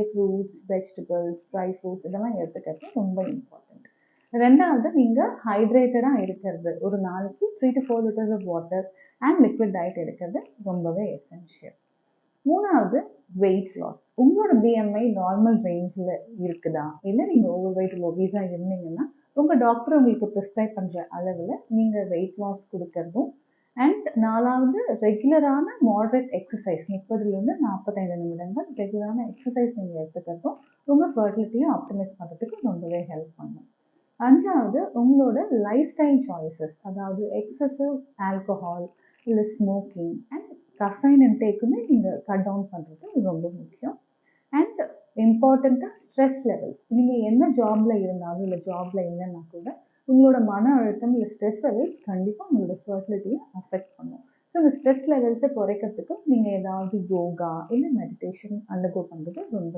Fruits, vegetables, dry fruits இதெல்லாம் எடுத்துக்கிறது ரொம்ப இம்பார்ட்டண்ட். 2வது நீங்க ஹைட்ரேட்டடா இருக்கிறது. ஒரு நாளைக்கு 3 to 4 litres of water and liquid diet எடுக்கிறது ரொம்பவே எசென்ஷியல். 3வது வெயிட் லாஸ். உங்களோட பிஎம்ஐ நார்மல் ரேஞ்சில இருக்குதா? இல்ல நீங்க ஓவர் வெயிட் இல்ல ஒபீஸா இருந்தீங்கன்னா, உங்க டாக்டர் உங்களுக்கு பிரிஸ்கிரைப் பண்ற அளவுல நீங்க வெயிட் லாஸ் குடுக்கறதும் அண்ட் 4வது ரெகுலரான மாடரேட் எக்ஸர்சைஸ் 30லிருந்து 45 நிமிடங்கள் ரெகுலரான எக்ஸர்சைஸ் நீங்க எடுத்துக்கிறதும் உங்க ஃபெர்டிலிட்டியை ஆப்டிமைஸ் பண்றதுக்கு ரொம்பவே ஹெல்ப் பண்ணும். 5வது உங்களோட லைஃப் ஸ்டைல் சாய்ஸஸ், அதாவது எக்ஸசிவ் ஆல்கஹால் இல்ல ஸ்மோக்கிங் அண்ட் கஃபைன் இன்டேக்குமே நீங்க கட் டவுன் பண்றது ரொம்ப முக்கியம். அண்ட் இம்பார்ட்டண்டா ஸ்ட்ரெஸ் லெவல்ஸ். நீங்க என்ன ஜாப்ல இருந்தாலும் இல்ல ஜாப்ல இல்லைன்னா கூட உங்களோட மன அழுத்தம் இல்ல ஸ்ட்ரெஸ் லெவல்ஸ் கண்டிப்பா உங்களோட ஃபெர்டிலிட்டியை அஃபெக்ட் பண்ணும். ஸோ இந்த ஸ்ட்ரெஸ் லெவல்ஸை குறைக்கிறதுக்கு நீங்க ஏதாவது யோகா இல்ல மெடிடேஷன் அண்டர்கோ பண்றது ரொம்ப